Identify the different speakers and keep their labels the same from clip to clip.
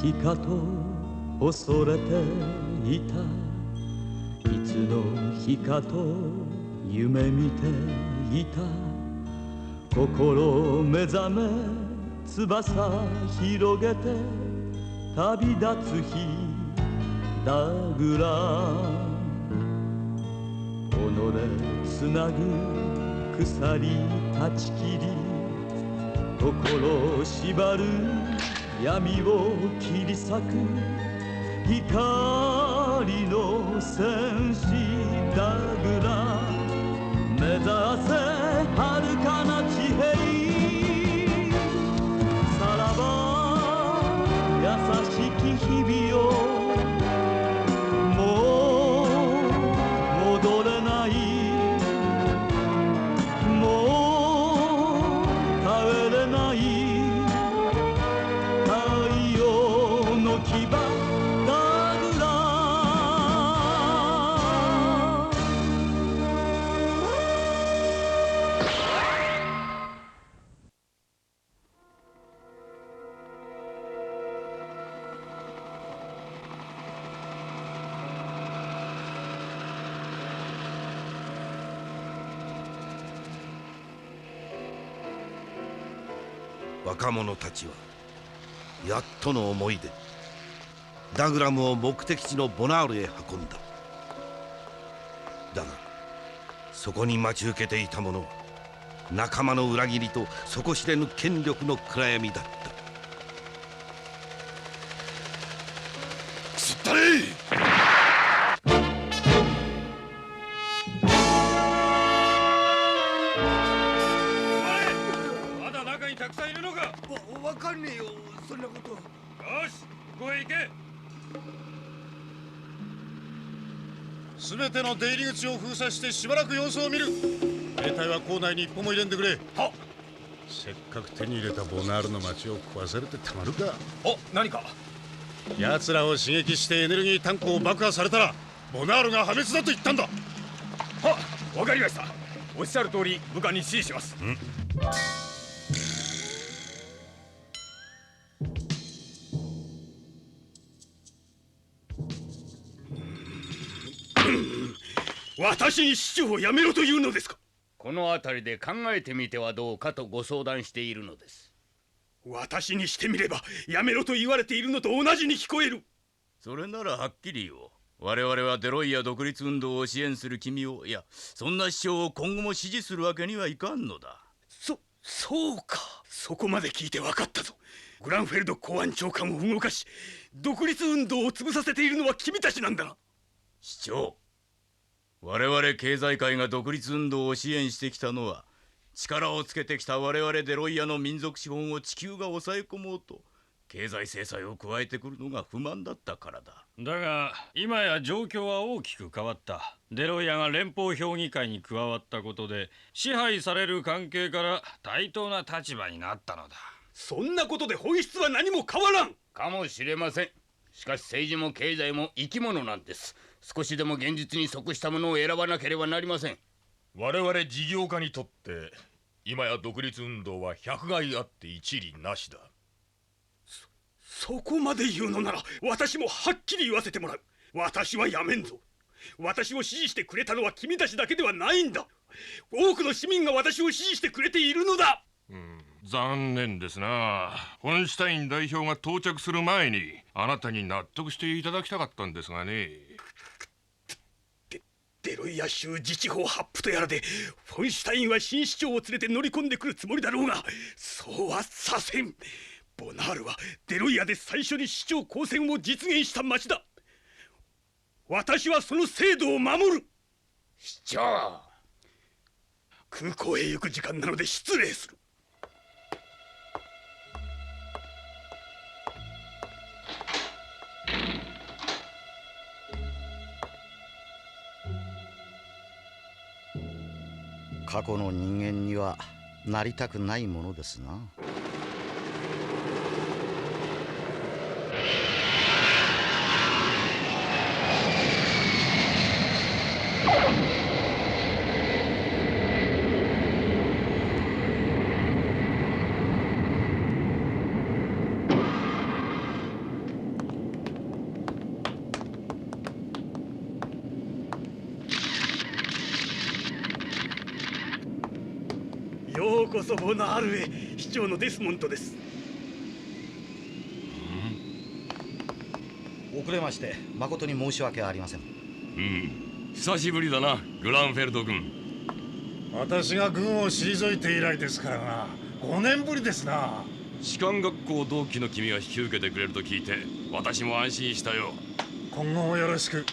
Speaker 1: 日かと恐れていた。いつの日かと夢見ていた。心目覚め翼広げて旅立つ日だぐら。己つなぐ鎖断ち切り心縛る闇を切り裂く光の戦士だぐら。目指せ遥かな地平。さらば優しき日々をもう戻れない。もう帰れない。太陽の牙だぐら。
Speaker 2: 若者たちはやっとの思いでダグラムを目的地のボナールへ運んだ。だがそこに待ち受けていたものは仲間の裏切りと底知れぬ権力の暗闇だった。すったれ！
Speaker 3: たくさんいるのか。
Speaker 2: わかんねえよ、そんなこと。よ
Speaker 3: し、ここへ行け。
Speaker 4: すべての出入り口を封鎖してしばらく様子を見る。兵隊は校内に一歩も入れんでくれ。はっ。せっかく手に入れたボナールの町を壊されてたまるか。
Speaker 3: お、何か。
Speaker 4: 奴らを刺激してエネルギータンクを爆破されたらボナールが破滅だと言ったんだ。
Speaker 3: はっ、わかりました。おっしゃる通り部下に指示します。私に市長を辞めろというのですか。
Speaker 5: この辺りで考えてみてはどうかとご相談しているのです。
Speaker 3: 私にしてみれば辞めろと言われているのと同じに聞こえる。
Speaker 5: それならはっきり言おう。我々はデロイヤ独立運動を支援する君を、いやそんな主張を今後も支持するわけにはいかんのだ。
Speaker 3: そうか。そこまで聞いて分かったぞ。グランフェルド公安長官を動かし独立運動を潰させているのは君たちなんだな。
Speaker 5: 市長、我々経済界が独立運動を支援してきたのは力をつけてきた我々デロイヤの民族資本を地球が抑え込もうと経済制裁を加えてくるのが不満だったからだ。
Speaker 6: だが今や状況は大きく変わった。デロイヤが連邦評議会に加わったことで支配される関係から対等な立場になったのだ。
Speaker 3: そんなことで本質は何も変わらん。
Speaker 5: かもしれません。しかし政治も経済も生き物なんです。少しでも現実に即したものを選ばなければなりません。
Speaker 7: 我々事業家にとって今や独立運動は百害あって一利なしだ。
Speaker 3: そこまで言うのなら私もはっきり言わせてもらう。私はやめんぞ。私を支持してくれたのは君たちだけではないんだ。多くの市民が私を支持してくれているのだ。
Speaker 7: 残念ですな。ホンシュタイン代表が到着する前にあなたに納得していただきたかったんですがね。
Speaker 3: デロイヤ州自治法発布とやらでフォンシュタインは新市長を連れて乗り込んでくるつもりだろうが、そうはさせん。ボナールはデロイヤで最初に市長公選を実現した町だ。私はその制度を守る。
Speaker 5: 市長、
Speaker 3: 空港へ行く時間なので失礼する。
Speaker 8: 過去の人間にはなりたくないものですな。
Speaker 3: こそボナールへ、市長のデスモントです。
Speaker 8: 遅れまして誠に申し訳ありません。
Speaker 7: 久しぶりだな、グランフェルド君。
Speaker 4: 私が軍を退いて以来ですからな。5年ぶりですな。
Speaker 7: 士官学校同期の君が引き受けてくれると聞いて私も安心したよ。
Speaker 4: 今後もよろしく。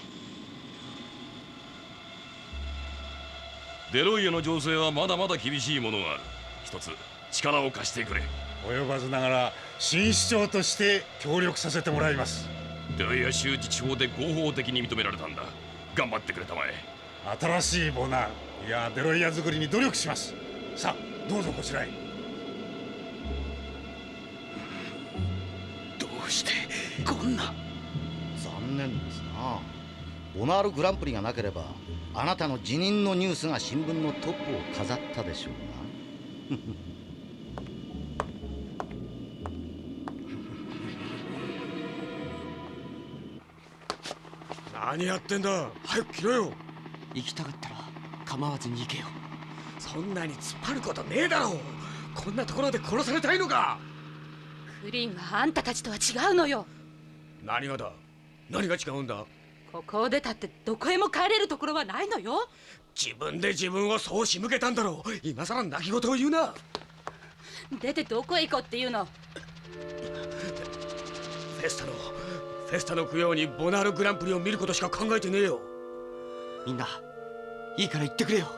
Speaker 7: デロイヤの情勢はまだまだ厳しいものがある。一つ力を貸してくれ。
Speaker 4: 及ばずながら新市長として協力させてもらいます。
Speaker 7: デロイヤ州自治法で合法的に認められたんだ。頑張ってくれたまえ。
Speaker 4: 新しいボナール、いやデロイヤ作りに努力します。さあどうぞこちらへ。
Speaker 3: どうしてこんな。
Speaker 8: 残念ですな。ボナールグランプリがなければあなたの辞任のニュースが新聞のトップを飾ったでしょう
Speaker 3: な。何やってんだ、早く切ろよ。
Speaker 9: 行きたかったら構わずに行けよ。
Speaker 3: そんなに突っ張ることねえだろう。こんなところで殺されたいのか。
Speaker 10: クリンはあんたたちとは違うのよ。
Speaker 3: 何がだ、何が違うんだ。
Speaker 10: ここを出たってどこへも帰れるところはないのよ。
Speaker 3: 自分で自分をそう仕向けたんだろう。今さら泣き言を言うな。
Speaker 10: 出てどこへ行こうっていうの。
Speaker 3: フェスタの供養にボナールグランプリを見ることしか考えてねえよ。
Speaker 9: みんな、いいから言ってくれよ。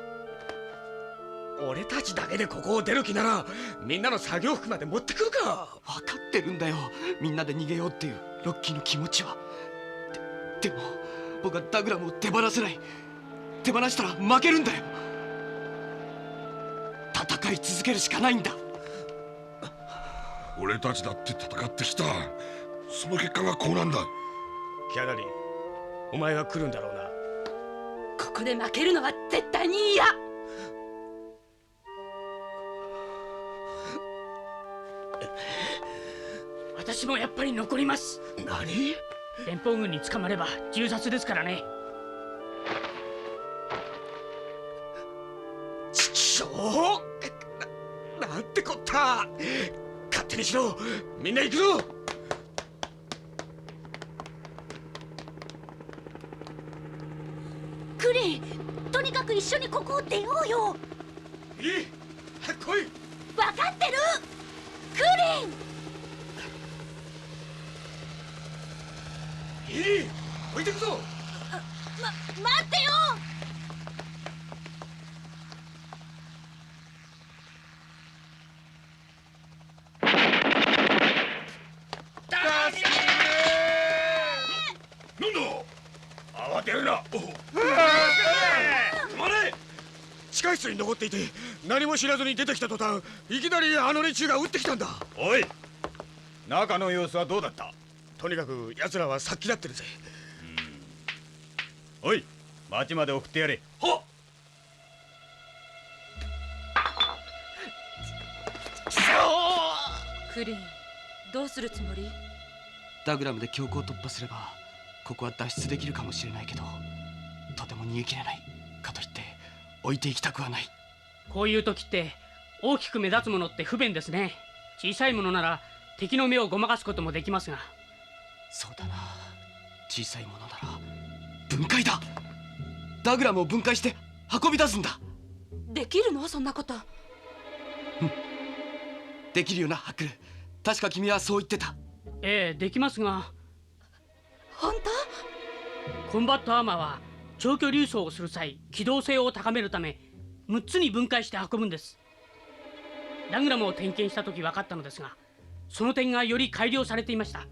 Speaker 3: 俺たちだけでここを出る気ならみんなの作業服まで持ってくるか。
Speaker 9: 分かってるんだよ、みんなで逃げようっていうロッキーの気持ちは。でも僕はダグラムを手放せない。手放したら負けるんだよ。戦い続けるしかないんだ。
Speaker 4: 俺たちだって戦ってきた。その結果がこうなんだ。
Speaker 3: キャナリー、お前は来るんだろうな。
Speaker 10: ここで負けるのは絶対に嫌。
Speaker 11: 私もやっぱり残ります。
Speaker 3: 何？
Speaker 11: 連邦軍に捕まれば銃殺ですからね。
Speaker 3: ちょなんてこった。勝手にしろ。みんな行くぞ。
Speaker 10: クリン、とにかく一緒にここを出ようよ。
Speaker 3: いい、早く来い。
Speaker 10: 分かってるクリン。
Speaker 3: いい、置いてくぞ。
Speaker 10: 待ってよ。
Speaker 3: なんだ、慌てるな。止まれ。地下室に残っていて何も知らずに出てきた途端、いきなりあの連中が撃ってきたんだ。
Speaker 5: おい、中の様子はどうだった？
Speaker 3: とにかく奴らは殺気立ってるぜ。
Speaker 5: おい、町まで送ってやれ。
Speaker 3: はっ。
Speaker 10: クリン、どうするつもり？
Speaker 9: ダグラムで強行突破すればここは脱出できるかもしれないけど、とても逃げきれない。かといって置いていきたくはない。
Speaker 11: こういう時って大きく目立つものって不便ですね。小さいものなら敵の目をごまかすこともできますが。
Speaker 9: そうだな、小さいものなら分解だ。ダグラムを分解して運び出すんだ。
Speaker 10: できるの？そんなこと。
Speaker 9: できるよな、ハックル。確か君はそう言ってた。
Speaker 11: ええ、できますが。
Speaker 10: 本当？
Speaker 11: コンバットアーマーは長距離輸送をする際、機動性を高めるため6つに分解して運ぶんです。ダグラムを点検した時分かったのですが、その点がより改良されていました。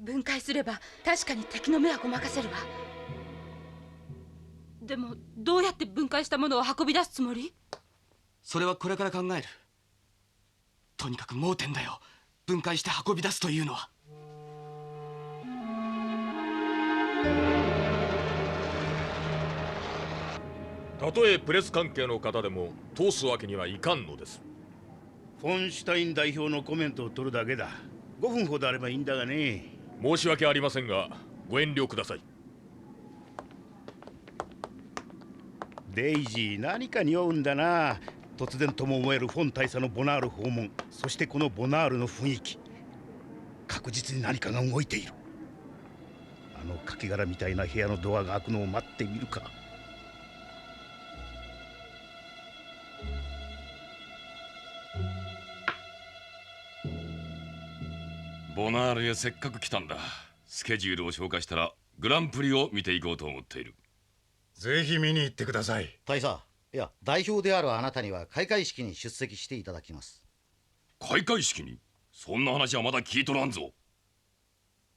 Speaker 10: 分解すれば確かに敵の目はごまかせるわ。でもどうやって分解したものを運び出すつもり？
Speaker 9: それはこれから考える。とにかく盲点だよ、分解して運び出すというのは。
Speaker 12: たとえプレス関係の方でも通すわけにはいかんのです。
Speaker 13: フォンシュタイン代表のコメントを取るだけだ。5分ほどあればいいんだがね。
Speaker 12: 申し訳ありませんがご遠慮ください。
Speaker 13: デイジー、何か匂うんだな。突然とも思えるフォン大佐のボナール訪問、そしてこのボナールの雰囲気、確実に何かが動いている。あのカキ殻みたいな部屋のドアが開くのを待ってみるか。
Speaker 14: ボナールへせっかく来たんだ。スケジュールを消化したらグランプリを見ていこうと思っている。
Speaker 4: ぜひ見に行ってください。
Speaker 8: 大佐、いや代表であるあなたには開会式に出席していただきます。
Speaker 14: 開会式に？そんな話はまだ聞いとらんぞ。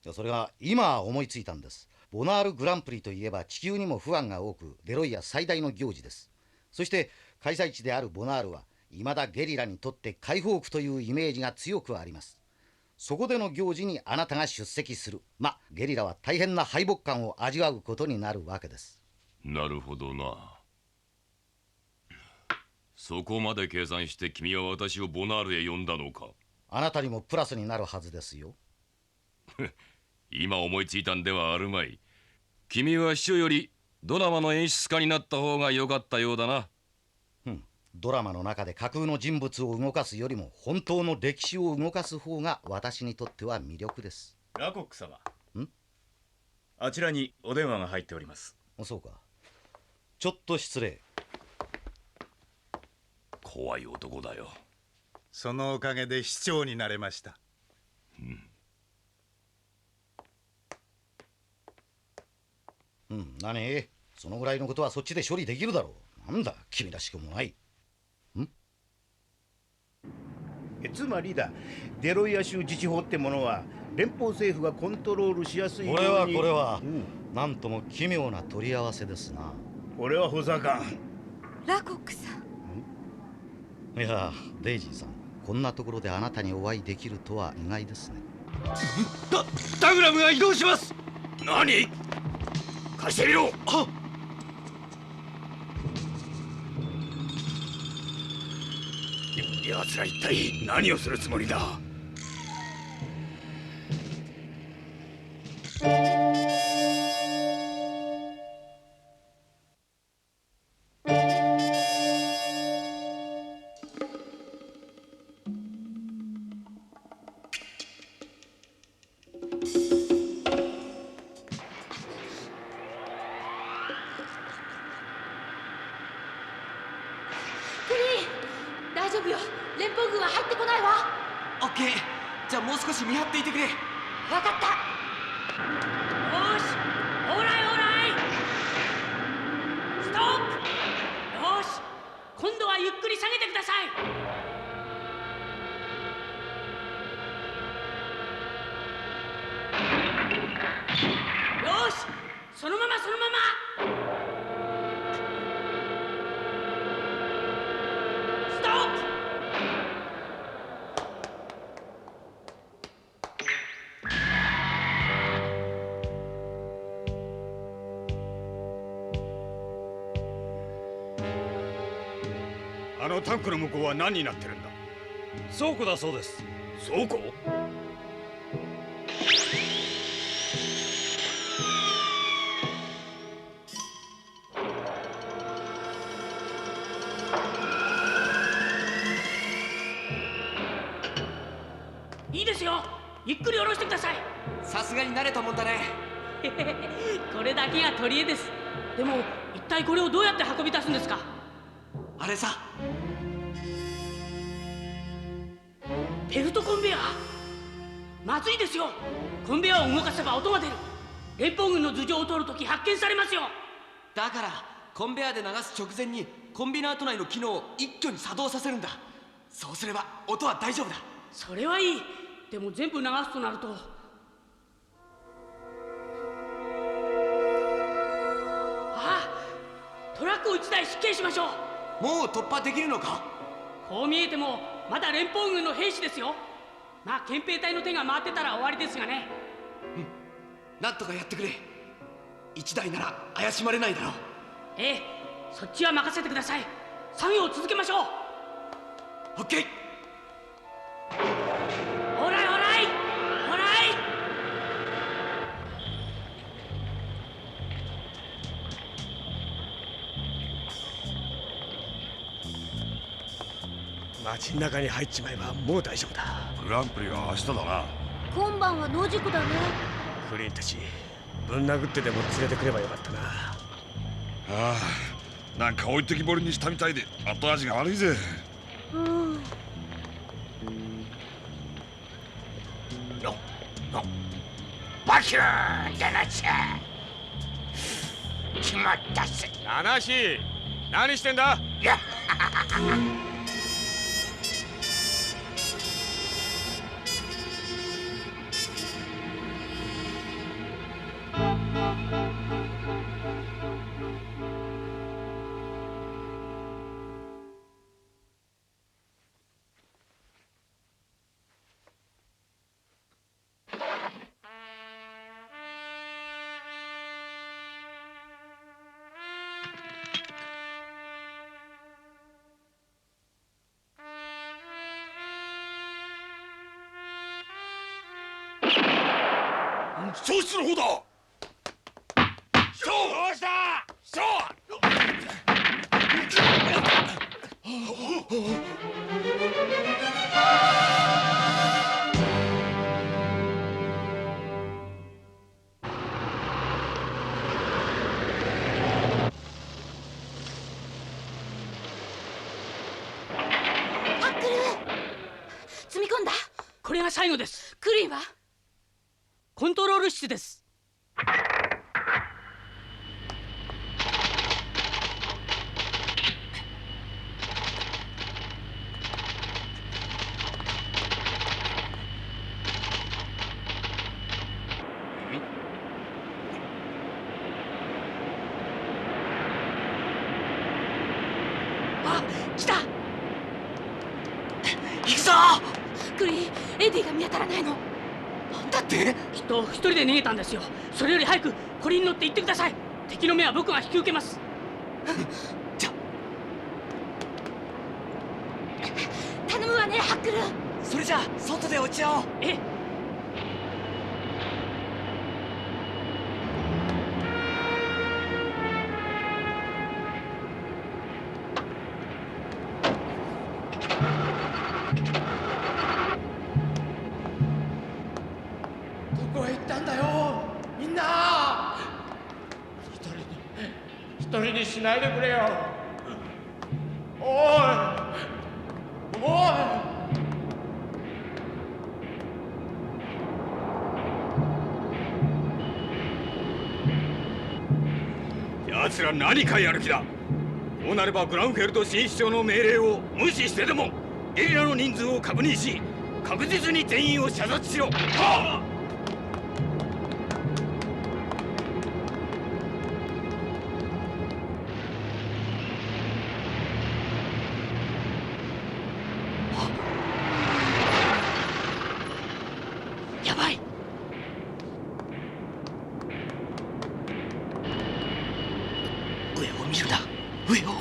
Speaker 8: いやそれが今思いついたんです。ボナールグランプリといえば地球にもファンが多く、デロイヤ最大の行事です。そして開催地であるボナールは未だゲリラにとって解放区というイメージが強くあります。そこでの行事にあなたが出席する。ゲリラは大変な敗北感を味わうことになるわけです。
Speaker 14: なるほどな。そこまで計算して君は私をボナールへ呼んだのか。
Speaker 8: あなたにもプラスになるはずですよ。
Speaker 14: 今思いついたんではあるまい。君は秘書よりドラマの演出家になった方が良かったようだな。
Speaker 8: ドラマの中で架空の人物を動かすよりも本当の歴史を動かす方が私にとっては魅力です。
Speaker 5: ラコック様、あちらにお電話が入っております。
Speaker 8: そうか、ちょっと失礼。
Speaker 14: 怖い男だよ。
Speaker 4: そのおかげで市長になれました。
Speaker 8: 何？そのぐらいのことはそっちで処理できるだろう。なんだ君らしくもない。
Speaker 13: つまりだ、デロイヤ州自治法ってものは連邦政府がコントロールしやすいように。
Speaker 8: これは、なんとも奇妙な取り合わせですな。
Speaker 13: これは補佐官。
Speaker 10: ラコックさん。
Speaker 8: いやデイジーさん、こんなところであなたにお会いできるとは意外ですね。
Speaker 3: ダグラムが移動します。何？貸してみろ。奴ら一体何をするつもりだ。
Speaker 10: 大丈夫よ。連邦軍は入ってこないわ。
Speaker 9: オッケー。じゃあもう少し見張っていてくれ。
Speaker 10: 分かった。
Speaker 11: よし、オーライオーライ、ストップ。よし、今度はゆっくり下げてください。よし、そのままそのまま。
Speaker 3: あのタンクの向こうは何になってるんだ？
Speaker 6: 倉庫だそうです。
Speaker 3: 倉庫？
Speaker 11: いいですよ、ゆっくり下ろしてください。
Speaker 9: さすがに慣れたもんだね。
Speaker 11: これだけが取り柄です。でも一体これをどうやって運び出すんですか？
Speaker 9: あれさ、
Speaker 11: ベルトコンベヤー。まずいですよ。コンベヤーを動かせば音が出る。連邦軍の頭上を通るとき発見されますよ。
Speaker 9: だからコンベヤーで流す直前にコンビナート内の機能を一挙に作動させるんだ。そうすれば音は大丈夫だ。
Speaker 11: それはいい。でも全部流すとなると、トラックを1台失敬しましょう。
Speaker 9: もう突破できるのか？
Speaker 11: こう見えてもまだ連邦軍の兵士ですよ。憲兵隊の手が回ってたら終わりですがね。
Speaker 9: なんとかやってくれ。1台なら怪しまれないだろう。
Speaker 11: ええ、そっちは任せてください。作業を続けましょう。
Speaker 9: オッケー。
Speaker 11: オーライオーライオーライ。
Speaker 3: 街の中に入っちまえばもう大丈夫だ。
Speaker 4: グランプリは明日だな。
Speaker 15: 今晩は野宿だね。
Speaker 3: クリンたちぶん殴ってでも連れてくればよかったな。
Speaker 4: ああ、なんか置いてきぼりにしたみたいで後味が悪いぜ。
Speaker 16: バキューンでなっちゃ決まったぜ。
Speaker 12: ナナシー、何してんだ。
Speaker 16: いや
Speaker 3: 教室の方だ。
Speaker 16: どうしたそう
Speaker 10: ハックル積み込んだ。
Speaker 11: これが最後です。
Speaker 10: クリンは
Speaker 11: コントロール室です。
Speaker 10: あ、来た。
Speaker 9: 行くぞ。
Speaker 10: クリン、エディが見当たらないの。
Speaker 9: だって
Speaker 11: きっと一人で逃げたんですよ。それより早くこれに乗って行ってください。敵の目は僕が引き受けます。
Speaker 10: 頼むわね、ハックル。
Speaker 9: それじゃあ外で落ちよう。
Speaker 11: ええ。
Speaker 9: どこへ行ったんだよみんな。一人にしないでくれよ。おいおい。
Speaker 3: 奴ら何かやる気だ。こうなればグランフェルド新市長の命令を無視してでもゲリラの人数を確認し、確実に全員を射殺しろ。はあ。
Speaker 11: やばい。
Speaker 9: 上を見るな。上を。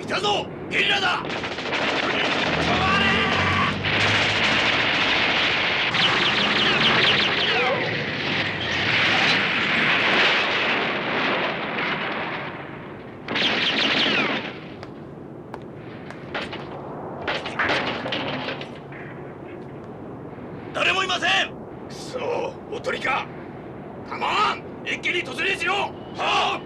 Speaker 3: いたぞ、ゲリラだ。誰もいません。くそ、おとりか。カモン、一気に突入しろ。はあ。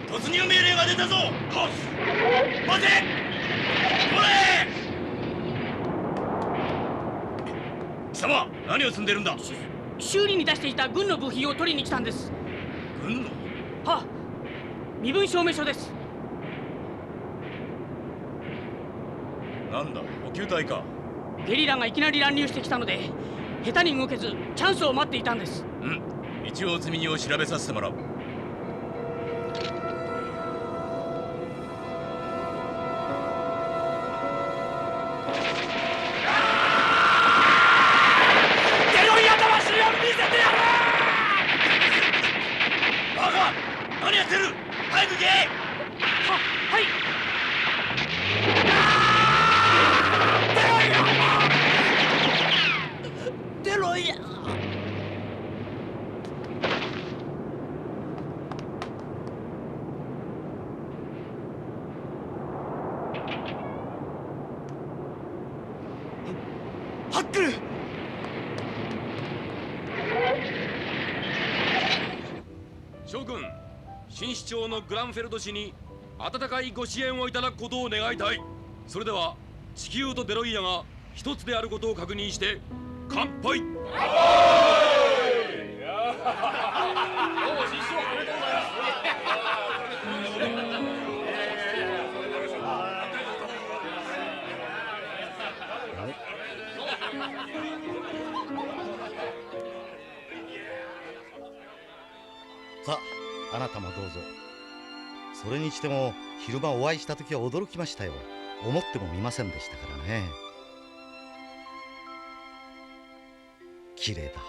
Speaker 3: 突入命令が出たぞ。はっ、待て。これ。貴様、何を積んでるんだ。
Speaker 11: 修理に出していた軍の部品を取りに来たんです。
Speaker 3: 軍の。
Speaker 11: はあ、身分証明書です。
Speaker 5: なんだ、補給隊か。
Speaker 11: ゲリラがいきなり乱入してきたので下手に動けずチャンスを待っていたんです。
Speaker 5: うん、一応積み荷を調べさせてもらう。
Speaker 16: デロイア魂を見せてやる。
Speaker 3: バカ、何やってる。早く行け。
Speaker 11: はい。
Speaker 9: デロイア。
Speaker 14: 諸君、新市長のグランフェルド氏に温かいご支援をいただくことを願いたい。それでは地球とデロイヤが一つであることを確認して乾杯。
Speaker 8: さあ、あなたもどうぞ。それにしても昼間お会いした時は驚きましたよ。思ってもみませんでしたからね。綺麗だ。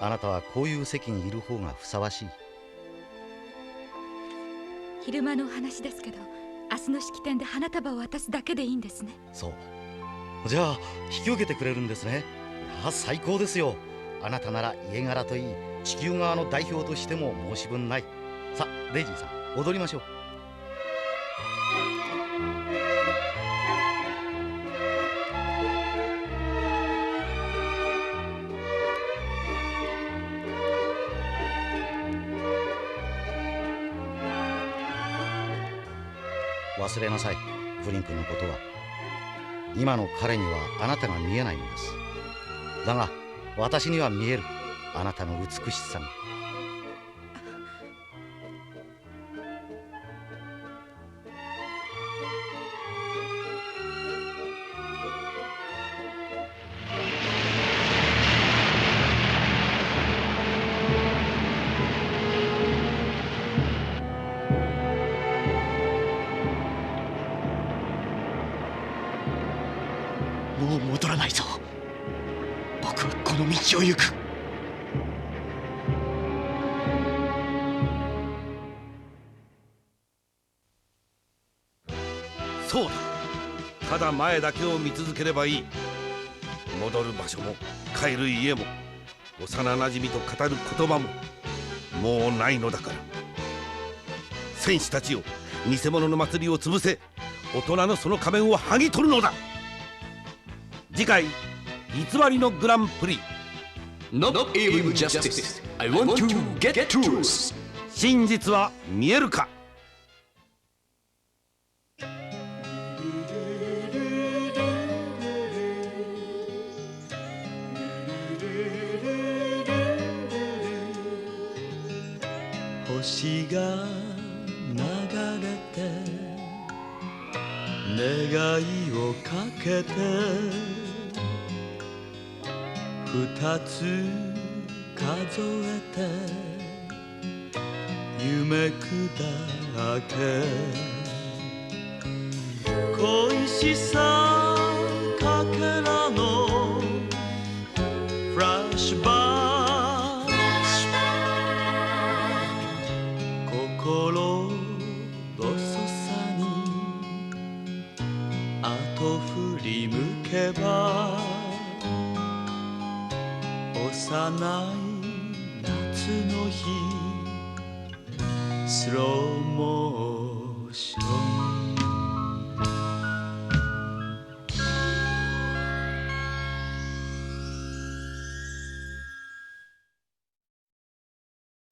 Speaker 8: あなたはこういう席にいる方がふさわしい。
Speaker 10: 昼間のお話ですけど、明日の式典で花束を渡すだけでいいんですね。
Speaker 8: そう。じゃあ引き受けてくれるんですね。いや、最高ですよ。あなたなら家柄といい、地球側の代表としても申し分ない。さあ、デイジーさん、踊りましょう。忘れなさい、フリン君のことは。今の彼にはあなたが見えないのです。だが私には見える、あなたの美しさが。
Speaker 9: もう戻らないぞ。僕はこの道を行く。
Speaker 2: そうだ、ただ前だけを見続ければいい。戻る場所も帰る家も幼なじみと語る言葉ももうないのだから。戦士たちよ、偽物の祭りを潰せ、大人のその仮面を剥ぎ取るのだ。次回、偽りのグランプリ
Speaker 9: Not even justice. I want to get truth.
Speaker 2: 真実は見えるか。
Speaker 1: 星が流れて願いをかけて二つ数えて夢砕け恋しさかけらのフラッシュバック心細さに後振り向けば幼い夏の日スローモーション